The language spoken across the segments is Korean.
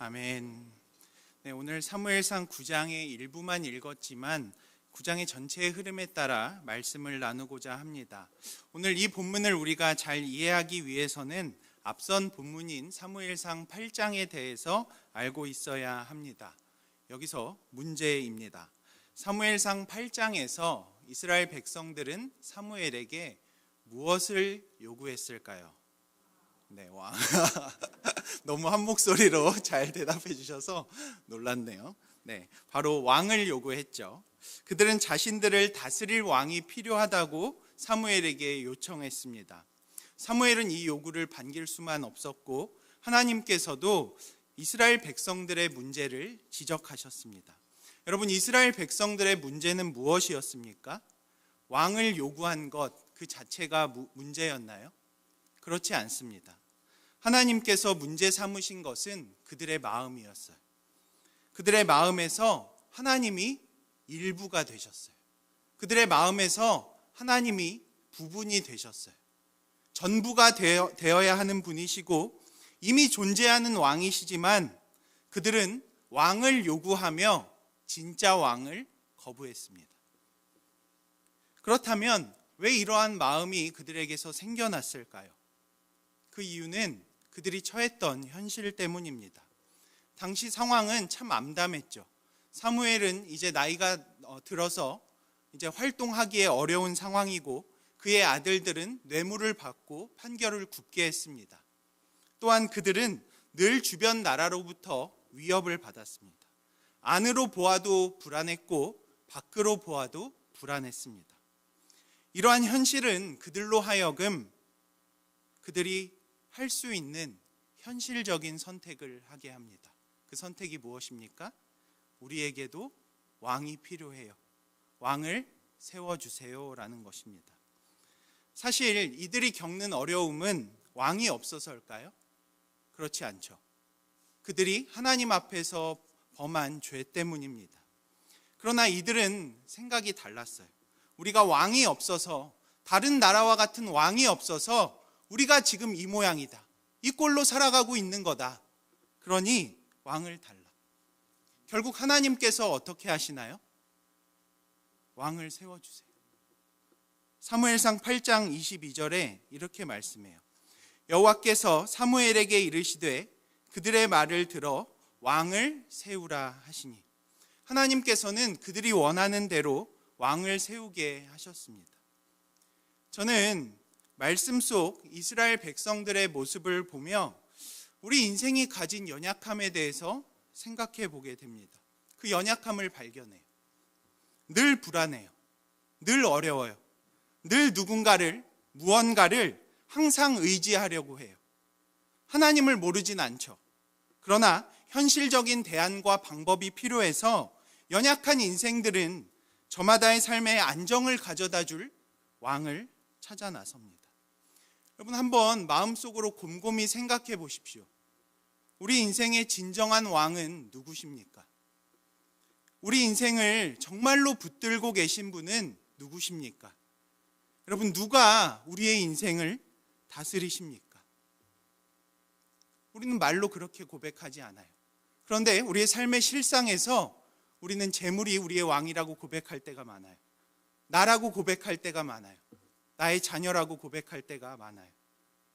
아멘. 네, 오늘 사무엘상 9장의 일부만 읽었지만 9장의 전체의 흐름에 따라 말씀을 나누고자 합니다. 오늘 이 본문을 우리가 잘 이해하기 위해서는 앞선 본문인 사무엘상 8장에 대해서 알고 있어야 합니다. 여기서 문제입니다. 사무엘상 8장에서 이스라엘 백성들은 사무엘에게 무엇을 요구했을까요? 네, 왕. 너무 한 목소리로 잘 대답해 주셔서 놀랐네요. 네, 바로 왕을 요구했죠. 그들은 자신들을 다스릴 왕이 필요하다고 사무엘에게 요청했습니다. 사무엘은 이 요구를 반길 수만 없었고 하나님께서도 이스라엘 백성들의 문제를 지적하셨습니다. 여러분, 이스라엘 백성들의 문제는 무엇이었습니까? 왕을 요구한 것 그 자체가 문제였나요? 그렇지 않습니다. 하나님께서 문제 삼으신 것은 그들의 마음이었어요. 그들의 마음에서 하나님이 일부가 되셨어요. 그들의 마음에서 하나님이 부분이 되셨어요. 전부가 되어야 하는 분이시고 이미 존재하는 왕이시지만 그들은 왕을 요구하며 진짜 왕을 거부했습니다. 그렇다면 왜 이러한 마음이 그들에게서 생겨났을까요? 그 이유는 그들이 처했던 현실 때문입니다. 당시 상황은 참 암담했죠. 사무엘은 이제 나이가 들어서 이제 활동하기에 어려운 상황이고 그의 아들들은 뇌물을 받고 판결을 굽게 했습니다. 또한 그들은 늘 주변 나라로부터 위협을 받았습니다. 안으로 보아도 불안했고 밖으로 보아도 불안했습니다. 이러한 현실은 그들로 하여금 그들이 할 수 있는 현실적인 선택을 하게 합니다. 그 선택이 무엇입니까? 우리에게도 왕이 필요해요. 왕을 세워주세요라는 것입니다. 사실 이들이 겪는 어려움은 왕이 없어서일까요? 그렇지 않죠. 그들이 하나님 앞에서 범한 죄 때문입니다. 그러나 이들은 생각이 달랐어요. 우리가 왕이 없어서, 다른 나라와 같은 왕이 없어서 우리가 지금 이 모양이다. 이 꼴로 살아가고 있는 거다. 그러니 왕을 달라. 결국 하나님께서 어떻게 하시나요? 왕을 세워주세요. 사무엘상 8장 22절에 이렇게 말씀해요. 여호와께서 사무엘에게 이르시되 그들의 말을 들어 왕을 세우라 하시니. 하나님께서는 그들이 원하는 대로 왕을 세우게 하셨습니다. 저는 말씀 속 이스라엘 백성들의 모습을 보며 우리 인생이 가진 연약함에 대해서 생각해 보게 됩니다. 그 연약함을 발견해요. 늘 불안해요. 늘 어려워요. 늘 누군가를, 무언가를 항상 의지하려고 해요. 하나님을 모르진 않죠. 그러나 현실적인 대안과 방법이 필요해서 연약한 인생들은 저마다의 삶에 안정을 가져다 줄 왕을 찾아 나섭니다. 여러분, 한번 마음속으로 곰곰이 생각해 보십시오. 우리 인생의 진정한 왕은 누구십니까? 우리 인생을 정말로 붙들고 계신 분은 누구십니까? 여러분, 누가 우리의 인생을 다스리십니까? 우리는 말로 그렇게 고백하지 않아요. 그런데 우리의 삶의 실상에서 우리는 재물이 우리의 왕이라고 고백할 때가 많아요. 나라고 고백할 때가 많아요. 나의 자녀라고 고백할 때가 많아요.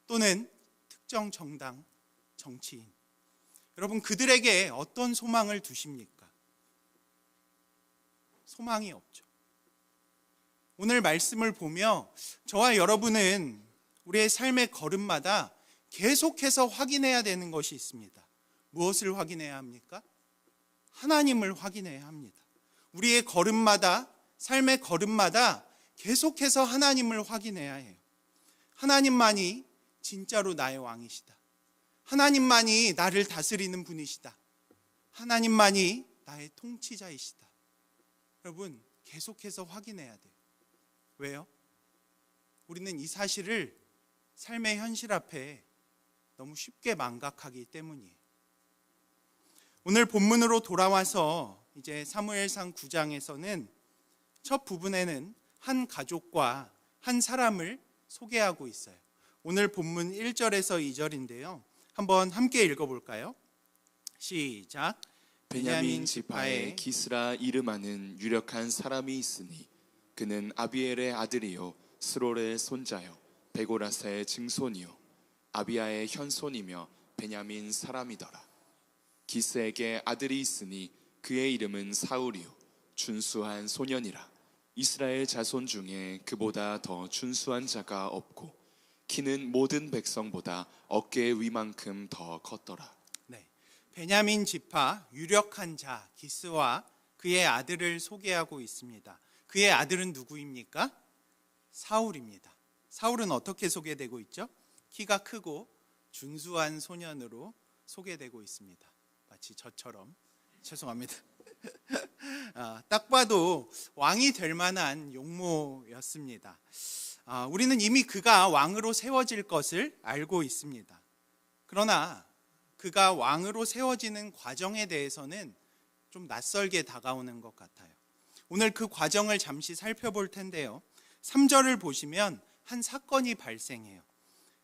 또는 특정 정당, 정치인. 여러분, 그들에게 어떤 소망을 두십니까? 소망이 없죠. 오늘 말씀을 보며 저와 여러분은 우리의 삶의 걸음마다 계속해서 확인해야 되는 것이 있습니다. 무엇을 확인해야 합니까? 하나님을 확인해야 합니다. 우리의 걸음마다, 삶의 걸음마다 계속해서 하나님을 확인해야 해요. 하나님만이 진짜로 나의 왕이시다. 하나님만이 나를 다스리는 분이시다. 하나님만이 나의 통치자이시다. 여러분, 계속해서 확인해야 돼요. 왜요? 우리는 이 사실을 삶의 현실 앞에 너무 쉽게 망각하기 때문이에요. 오늘 본문으로 돌아와서 이제 사무엘상 9장에서는 첫 부분에는 한 가족과 한 사람을 소개하고 있어요. 오늘 본문 1절에서 2절인데요. 한번 함께 읽어볼까요? 시작. 베냐민 지파에 기스라 이름하는 유력한 사람이 있으니 그는 아비엘의 아들이요 스롤의 손자요 베고라사의 증손이요 아비야의 현손이며 베냐민 사람이더라. 기스에게 아들이 있으니 그의 이름은 사울이요 준수한 소년이라. 이스라엘 자손 중에 그보다 더 준수한 자가 없고 키는 모든 백성보다 어깨 위만큼 더 컸더라. 네, 베냐민 지파 유력한 자 기스와 그의 아들을 소개하고 있습니다. 그의 아들은 누구입니까? 사울입니다. 사울은 어떻게 소개되고 있죠? 키가 크고 준수한 소년으로 소개되고 있습니다. 마치 저처럼. 죄송합니다. 딱 봐도 왕이 될 만한 용모였습니다. 우리는 이미 그가 왕으로 세워질 것을 알고 있습니다. 그러나 그가 왕으로 세워지는 과정에 대해서는 좀 낯설게 다가오는 것 같아요. 오늘 그 과정을 잠시 살펴볼 텐데요. 3절을 보시면 한 사건이 발생해요.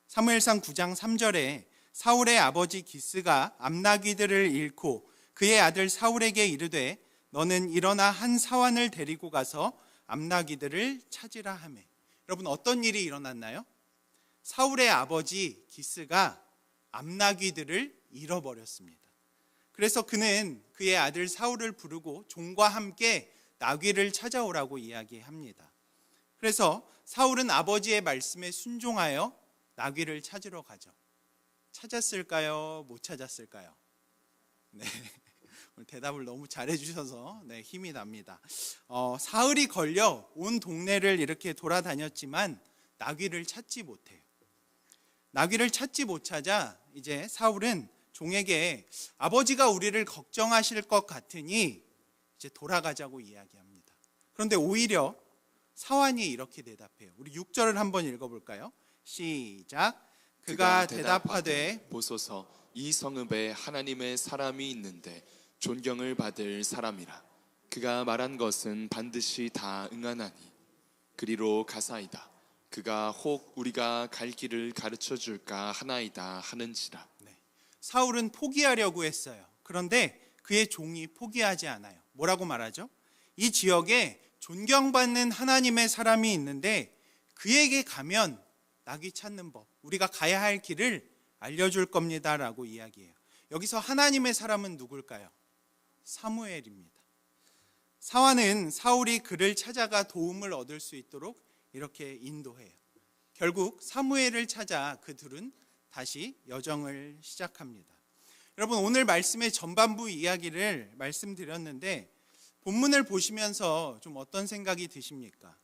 사무엘상 9장 3절에 사울의 아버지 기스가 암나귀들을 잃고 그의 아들 사울에게 이르되 너는 일어나 한 사환을 데리고 가서 암나귀들을 찾으라 하매. 여러분, 어떤 일이 일어났나요? 사울의 아버지 기스가 암나귀들을 잃어버렸습니다. 그래서 그는 그의 아들 사울을 부르고 종과 함께 나귀를 찾아오라고 이야기합니다. 그래서 사울은 아버지의 말씀에 순종하여 나귀를 찾으러 가죠. 찾았을까요? 못 찾았을까요? 네, 오늘 대답을 너무 잘해주셔서 힘이 납니다. 사흘이 걸려 온 동네를 이렇게 돌아다녔지만 나귀를 찾지 못해요. 나귀를 찾지 못 찾아 이제 사울은 종에게 아버지가 우리를 걱정하실 것 같으니 이제 돌아가자고 이야기합니다. 그런데 오히려 사환이 이렇게 대답해요. 우리 6절을 한번 읽어볼까요? 시작. 그가 대답하되 보소서 이 성읍에 하나님의 사람이 있는데 존경을 받을 사람이라. 그가 말한 것은 반드시 다 응하나니 그리로 가사이다. 그가 혹 우리가 갈 길을 가르쳐 줄까 하나이다 하는지라. 네, 사울은 포기하려고 했어요. 그런데 그의 종이 포기하지 않아요. 뭐라고 말하죠? 이 지역에 존경받는 하나님의 사람이 있는데 그에게 가면 나귀 찾는 법, 우리가 가야 할 길을 알려줄 겁니다 라고 이야기해요. 여기서 하나님의 사람은 누굴까요? 사무엘입니다. 사환은 사울이 그를 찾아가 도움을 얻을 수 있도록 이렇게 인도해요. 결국 사무엘을 찾아 그 둘은 다시 여정을 시작합니다. 여러분, 오늘 말씀의 전반부 이야기를 말씀드렸는데 본문을 보시면서 좀 어떤 생각이 드십니까?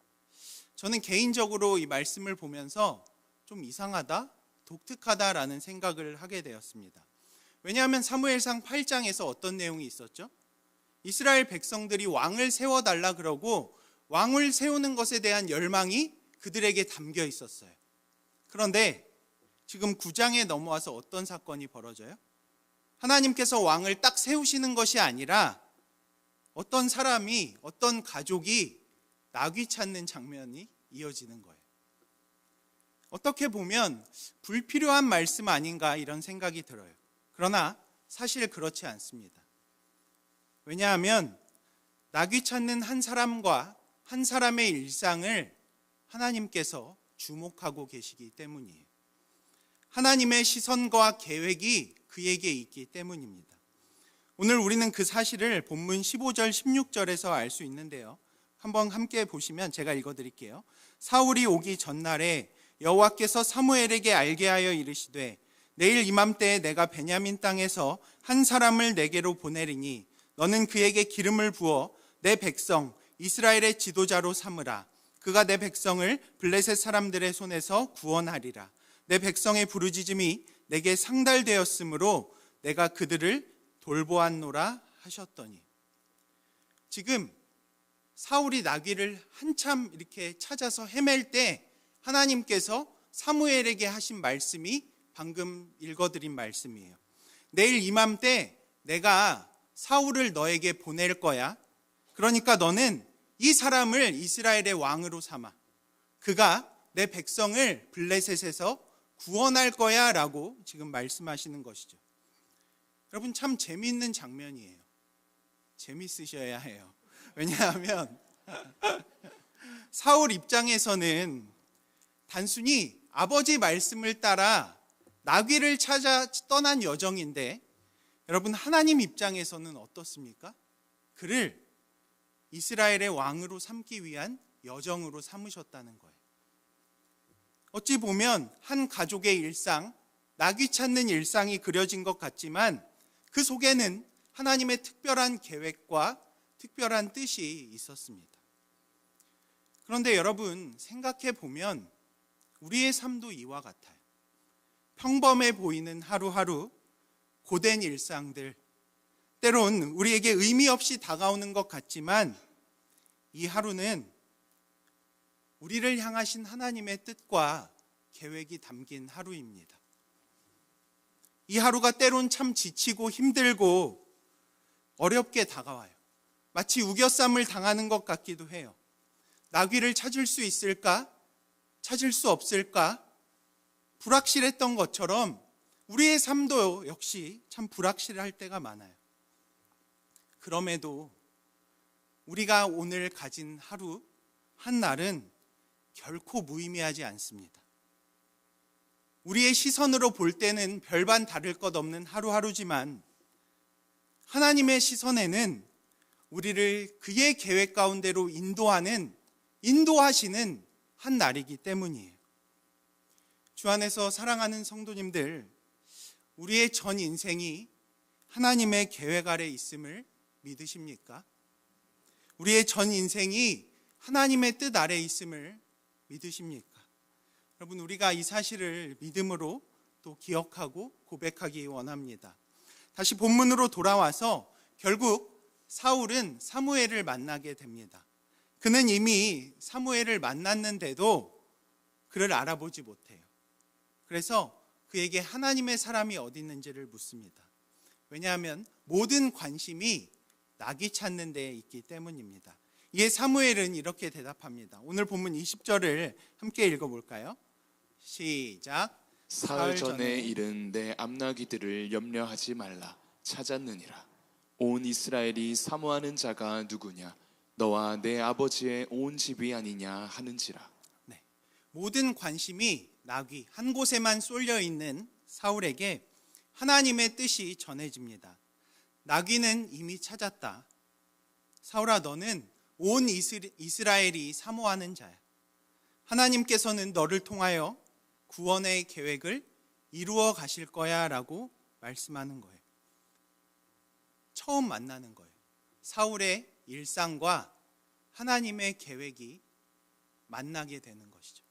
저는 개인적으로 이 말씀을 보면서 좀 이상하다, 독특하다라는 생각을 하게 되었습니다. 왜냐하면 사무엘상 8장에서 어떤 내용이 있었죠? 이스라엘 백성들이 왕을 세워달라 그러고 왕을 세우는 것에 대한 열망이 그들에게 담겨 있었어요. 그런데 지금 9장에 넘어와서 어떤 사건이 벌어져요? 하나님께서 왕을 딱 세우시는 것이 아니라 어떤 사람이, 어떤 가족이 나귀 찾는 장면이 이어지는 거예요. 어떻게 보면 불필요한 말씀 아닌가 이런 생각이 들어요. 그러나 사실 그렇지 않습니다. 왜냐하면 나귀 찾는 한 사람과 한 사람의 일상을 하나님께서 주목하고 계시기 때문이에요. 하나님의 시선과 계획이 그에게 있기 때문입니다. 오늘 우리는 그 사실을 본문 15절 16절에서 알 수 있는데요. 한번 함께 보시면 제가 읽어드릴게요. 사울이 오기 전날에 여호와께서 사무엘에게 알게 하여 이르시되 내일 이맘때에 내가 베냐민 땅에서 한 사람을 내게로 보내리니 너는 그에게 기름을 부어 내 백성 이스라엘의 지도자로 삼으라. 그가 내 백성을 블레셋 사람들의 손에서 구원하리라. 내 백성의 부르짖음이 내게 상달되었으므로 내가 그들을 돌보았노라 하셨더니. 지금 사울이 나귀를 한참 이렇게 찾아서 헤맬 때 하나님께서 사무엘에게 하신 말씀이 방금 읽어드린 말씀이에요. 내일 이맘때 내가 사울을 너에게 보낼 거야. 그러니까 너는 이 사람을 이스라엘의 왕으로 삼아. 그가 내 백성을 블레셋에서 구원할 거야 라고 지금 말씀하시는 것이죠. 여러분 참 재미있는 장면이에요. 재밌으셔야 해요. 왜냐하면 사울 입장에서는 단순히 아버지 말씀을 따라 나귀를 찾아 떠난 여정인데, 여러분 하나님 입장에서는 어떻습니까? 그를 이스라엘의 왕으로 삼기 위한 여정으로 삼으셨다는 거예요. 어찌 보면 한 가족의 일상, 나귀 찾는 일상이 그려진 것 같지만 그 속에는 하나님의 특별한 계획과 특별한 뜻이 있었습니다. 그런데 여러분 생각해 보면 우리의 삶도 이와 같아요. 평범해 보이는 하루하루, 고된 일상들, 때론 우리에게 의미 없이 다가오는 것 같지만 이 하루는 우리를 향하신 하나님의 뜻과 계획이 담긴 하루입니다. 이 하루가 때론 참 지치고 힘들고 어렵게 다가와요. 마치 우겨쌈을 당하는 것 같기도 해요. 나귀를 찾을 수 있을까? 찾을 수 없을까? 불확실했던 것처럼 우리의 삶도 역시 참 불확실할 때가 많아요. 그럼에도 우리가 오늘 가진 하루, 한 날은 결코 무의미하지 않습니다. 우리의 시선으로 볼 때는 별반 다를 것 없는 하루하루지만 하나님의 시선에는 우리를 그의 계획 가운데로 인도하시는 한 날이기 때문이에요. 주 안에서 사랑하는 성도님들, 우리의 전 인생이 하나님의 계획 아래 있음을 믿으십니까? 우리의 전 인생이 하나님의 뜻 아래 있음을 믿으십니까? 여러분, 우리가 이 사실을 믿음으로 또 기억하고 고백하기 원합니다. 다시 본문으로 돌아와서 결국 사울은 사무엘을 만나게 됩니다. 그는 이미 사무엘을 만났는데도 그를 알아보지 못해요. 그래서 그에게 하나님의 사람이 어디 있는지를 묻습니다. 왜냐하면 모든 관심이 나귀 찾는 데에 있기 때문입니다. 이에 사무엘은 이렇게 대답합니다. 오늘 본문 20절을 함께 읽어볼까요? 시작. 사흘 전에 이른 내 암나귀들을 염려하지 말라. 찾았느니라. 온 이스라엘이 사모하는 자가 누구냐? 너와 내 아버지의 온 집이 아니냐 하는지라. 네, 모든 관심이 나귀 한 곳에만 쏠려 있는 사울에게 하나님의 뜻이 전해집니다. 나귀는 이미 찾았다. 사울아, 너는 온 이스라엘이 사모하는 자야. 하나님께서는 너를 통하여 구원의 계획을 이루어 가실 거야 라고 말씀하는 거예요. 처음 만나는 거예요. 사울의 일상과 하나님의 계획이 만나게 되는 것이죠.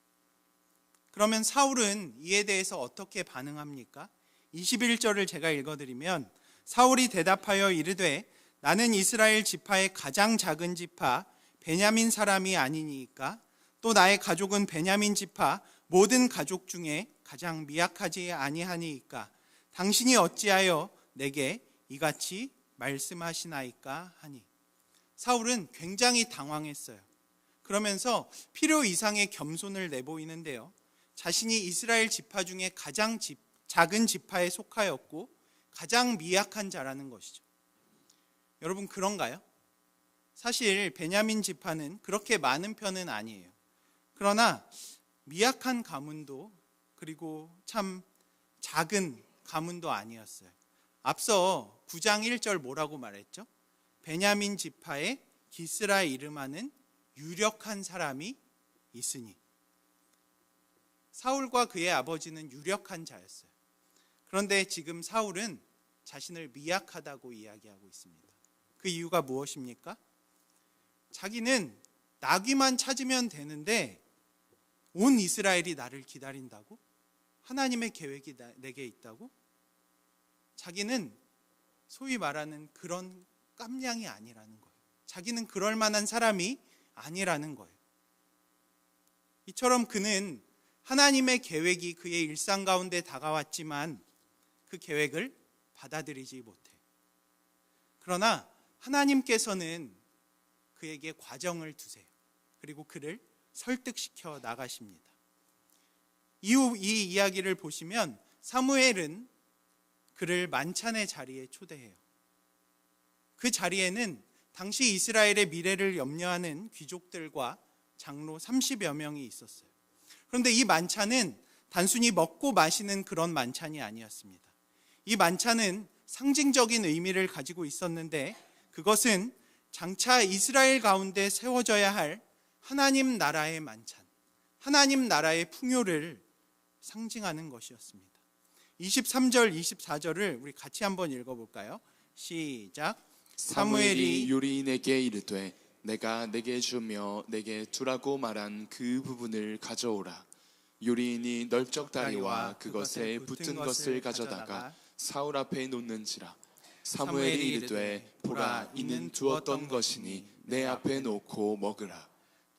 그러면 사울은 이에 대해서 어떻게 반응합니까? 21절을 제가 읽어드리면 사울이 대답하여 이르되 나는 이스라엘 지파의 가장 작은 지파 베냐민 사람이 아니니까 또 나의 가족은 베냐민 지파 모든 가족 중에 가장 미약하지 아니하니이까 당신이 어찌하여 내게 이같이 말씀하시나이까 하니. 사울은 굉장히 당황했어요. 그러면서 필요 이상의 겸손을 내보이는데요, 자신이 이스라엘 지파 중에 가장 작은 지파에 속하였고 가장 미약한 자라는 것이죠. 여러분, 그런가요? 사실 베냐민 지파는 그렇게 많은 편은 아니에요. 그러나 미약한 가문도, 그리고 참 작은 가문도 아니었어요. 앞서 9장 1절 뭐라고 말했죠? 베냐민 지파에 기스라 이름하는 유력한 사람이 있으니. 사울과 그의 아버지는 유력한 자였어요. 그런데 지금 사울은 자신을 미약하다고 이야기하고 있습니다. 그 이유가 무엇입니까? 자기는 나귀만 찾으면 되는데 온 이스라엘이 나를 기다린다고? 하나님의 계획이 내게 있다고? 자기는 소위 말하는 그런 깜냥이 아니라는 거예요. 자기는 그럴 만한 사람이 아니라는 거예요. 이처럼 그는 하나님의 계획이 그의 일상 가운데 다가왔지만 그 계획을 받아들이지 못해요. 그러나 하나님께서는 그에게 과정을 두세요. 그리고 그를 설득시켜 나가십니다. 이후 이 이야기를 보시면 사무엘은 그를 만찬의 자리에 초대해요. 그 자리에는 당시 이스라엘의 미래를 염려하는 귀족들과 장로 30여 명이 있었어요. 그런데 이 만찬은 단순히 먹고 마시는 그런 만찬이 아니었습니다. 이 만찬은 상징적인 의미를 가지고 있었는데 그것은 장차 이스라엘 가운데 세워져야 할 하나님 나라의 만찬, 하나님 나라의 풍요를 상징하는 것이었습니다. 23절, 24절을 우리 같이 한번 읽어볼까요? 시작. 사무엘이 요리인에게 이르되 내가 내게 주며 내게 두라고 말한 그 부분을 가져오라. 요리인이 널쩍 다리와 그것에 붙은 것을 가져다가 사울 앞에 놓는지라. 사무엘이 이르되 보라, 이는 두었던 것이니 내 앞에 놓고 먹으라.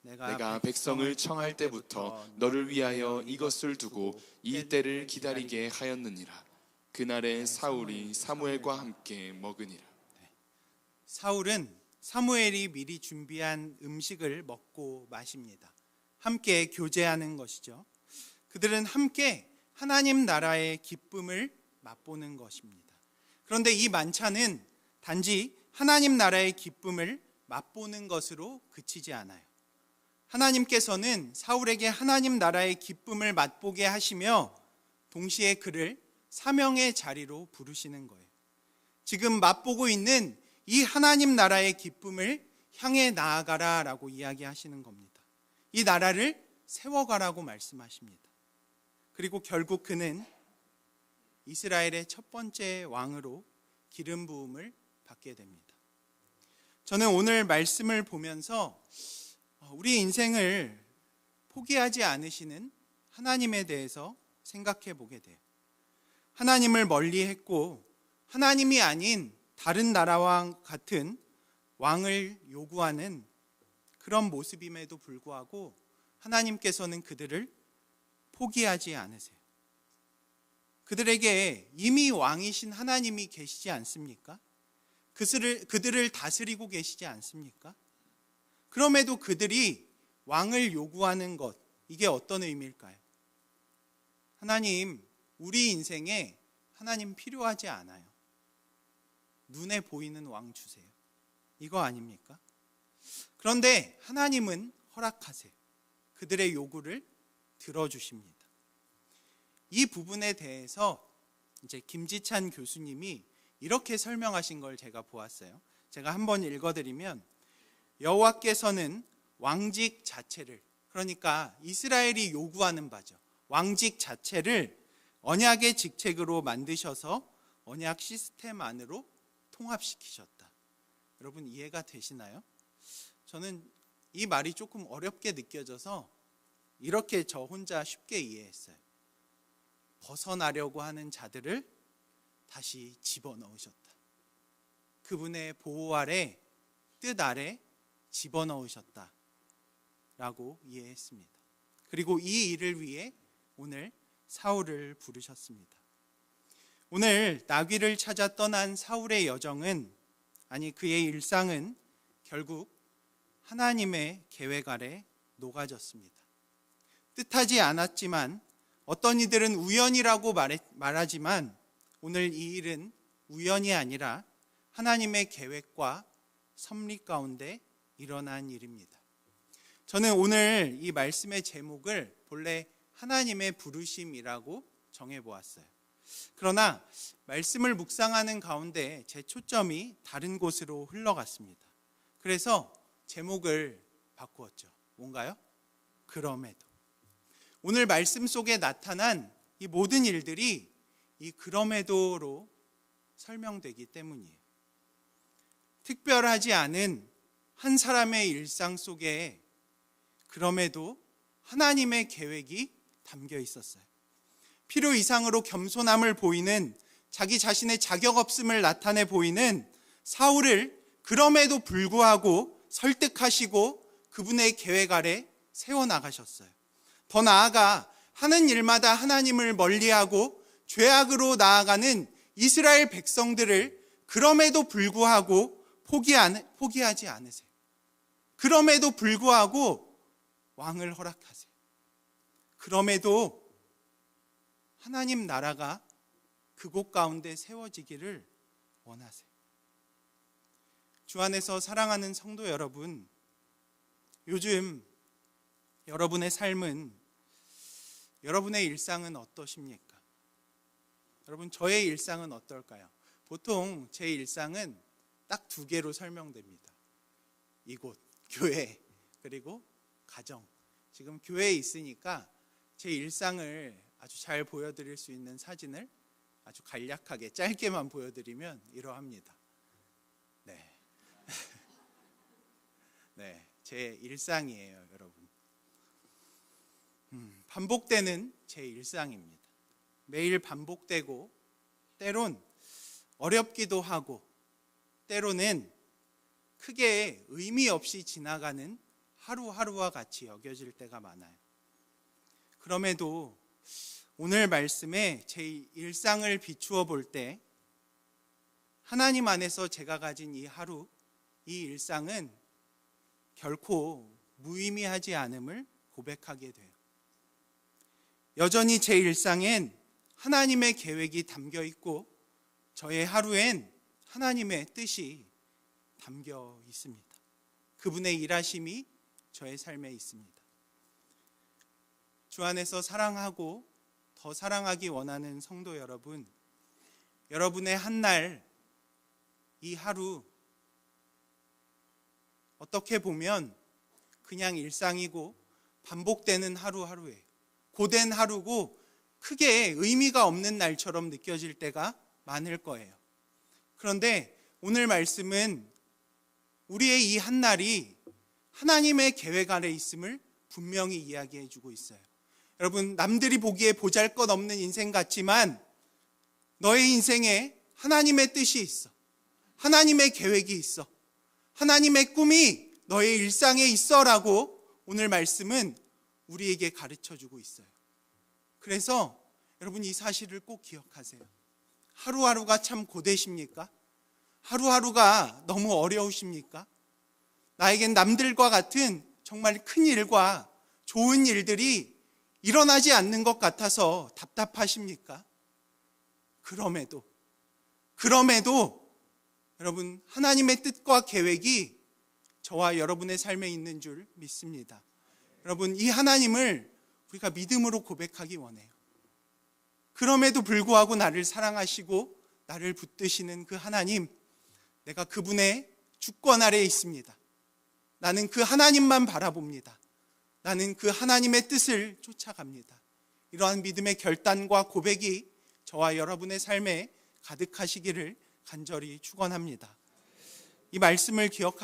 내가 백성을 청할 때부터 너를 위하여 이것을 두고 이 때를 기다리게 하였느니라. 그날에 사울이 사무엘과 함께 먹으니라. 사울은 사무엘이 미리 준비한 음식을 먹고 마십니다. 함께 교제하는 것이죠. 그들은 함께 하나님 나라의 기쁨을 맛보는 것입니다. 그런데 이 만찬은 단지 하나님 나라의 기쁨을 맛보는 것으로 그치지 않아요. 하나님께서는 사울에게 하나님 나라의 기쁨을 맛보게 하시며 동시에 그를 사명의 자리로 부르시는 거예요. 지금 맛보고 있는 이 하나님 나라의 기쁨을 향해 나아가라라고 이야기하시는 겁니다. 이 나라를 세워가라고 말씀하십니다. 그리고 결국 그는 이스라엘의 첫 번째 왕으로 기름 부음을 받게 됩니다. 저는 오늘 말씀을 보면서 우리 인생을 포기하지 않으시는 하나님에 대해서 생각해 보게 돼요. 하나님을 멀리했고 하나님이 아닌 다른 나라와 같은 왕을 요구하는 그런 모습임에도 불구하고 하나님께서는 그들을 포기하지 않으세요. 그들에게 이미 왕이신 하나님이 계시지 않습니까? 그들을 다스리고 계시지 않습니까? 그럼에도 그들이 왕을 요구하는 것, 이게 어떤 의미일까요? 하나님, 우리 인생에 하나님 필요하지 않아요. 눈에 보이는 왕 주세요. 이거 아닙니까? 그런데 하나님은 허락하세요. 그들의 요구를 들어주십니다. 이 부분에 대해서 이제 김지찬 교수님이 이렇게 설명하신 걸 제가 보았어요. 제가 한번 읽어드리면 여호와께서는 왕직 자체를, 그러니까 이스라엘이 요구하는 바죠. 왕직 자체를 언약의 직책으로 만드셔서 언약 시스템 안으로 통합시키셨다. 여러분 이해가 되시나요? 저는 이 말이 조금 어렵게 느껴져서 이렇게 저 혼자 쉽게 이해했어요. 벗어나려고 하는 자들을 다시 집어넣으셨다. 그분의 보호 아래, 뜻 아래 집어넣으셨다 라고 이해했습니다. 그리고 이 일을 위해 오늘 사울을 부르셨습니다. 오늘 나귀를 찾아 떠난 사울의 여정은, 아니 그의 일상은 결국 하나님의 계획 아래 녹아졌습니다. 뜻하지 않았지만 어떤 이들은 우연이라고 말하지만 오늘 이 일은 우연이 아니라 하나님의 계획과 섭리 가운데 일어난 일입니다. 저는 오늘 이 말씀의 제목을 본래 하나님의 부르심이라고 정해보았어요. 그러나 말씀을 묵상하는 가운데 제 초점이 다른 곳으로 흘러갔습니다. 그래서 제목을 바꾸었죠. 뭔가요? 그럼에도. 오늘 말씀 속에 나타난 이 모든 일들이 이 그럼에도로 설명되기 때문이에요. 특별하지 않은 한 사람의 일상 속에 그럼에도 하나님의 계획이 담겨 있었어요. 필요 이상으로 겸손함을 보이는, 자기 자신의 자격 없음을 나타내 보이는 사울을 그럼에도 불구하고 설득하시고 그분의 계획 아래 세워나가셨어요. 더 나아가 하는 일마다 하나님을 멀리하고 죄악으로 나아가는 이스라엘 백성들을 그럼에도 불구하고 포기하지 않으세요. 그럼에도 불구하고 왕을 허락하세요. 그럼에도 하나님 나라가 그곳 가운데 세워지기를 원하세요. 주 안에서 사랑하는 성도 여러분, 요즘 여러분의 삶은, 여러분의 일상은 어떠십니까? 여러분, 저의 일상은 어떨까요? 보통 제 일상은 딱 두 개로 설명됩니다. 이곳, 교회, 그리고 가정. 지금 교회에 있으니까 제 일상을 아주 잘 보여드릴 수 있는 사진을 아주 간략하게 짧게만 보여드리면 이러합니다. 네. 네, 제 일상이에요, 여러분. 반복되는 제 일상입니다. 매일 반복되고, 때론 어렵기도 하고, 때로는 크게 의미 없이 지나가는 하루하루와 같이 여겨질 때가 많아요. 그럼에도 오늘 말씀에 제 일상을 비추어 볼 때 하나님 안에서 제가 가진 이 하루, 이 일상은 결코 무의미하지 않음을 고백하게 돼요. 여전히 제 일상엔 하나님의 계획이 담겨 있고 저의 하루엔 하나님의 뜻이 담겨 있습니다. 그분의 일하심이 저의 삶에 있습니다. 주 안에서 사랑하고 더 사랑하기 원하는 성도 여러분, 여러분의 한날, 이 하루, 어떻게 보면 그냥 일상이고 반복되는 하루하루예요. 고된 하루고 크게 의미가 없는 날처럼 느껴질 때가 많을 거예요. 그런데 오늘 말씀은 우리의 이 한날이 하나님의 계획 아래 있음을 분명히 이야기해 주고 있어요. 여러분, 남들이 보기에 보잘것없는 인생 같지만 너의 인생에 하나님의 뜻이 있어. 하나님의 계획이 있어. 하나님의 꿈이 너의 일상에 있어라고 오늘 말씀은 우리에게 가르쳐 주고 있어요. 그래서 여러분, 이 사실을 꼭 기억하세요. 하루하루가 참 고되십니까? 하루하루가 너무 어려우십니까? 나에겐 남들과 같은 정말 큰 일과 좋은 일들이 일어나지 않는 것 같아서 답답하십니까? 그럼에도 여러분, 하나님의 뜻과 계획이 저와 여러분의 삶에 있는 줄 믿습니다. 여러분, 이 하나님을 우리가 믿음으로 고백하기 원해요. 그럼에도 불구하고 나를 사랑하시고 나를 붙드시는 그 하나님, 내가 그분의 주권 아래에 있습니다. 나는 그 하나님만 바라봅니다. 나는 그 하나님의 뜻을 쫓아갑니다. 이러한 믿음의 결단과 고백이 저와 여러분의 삶에 가득하시기를 간절히 축원합니다. 이 말씀을 기억하시고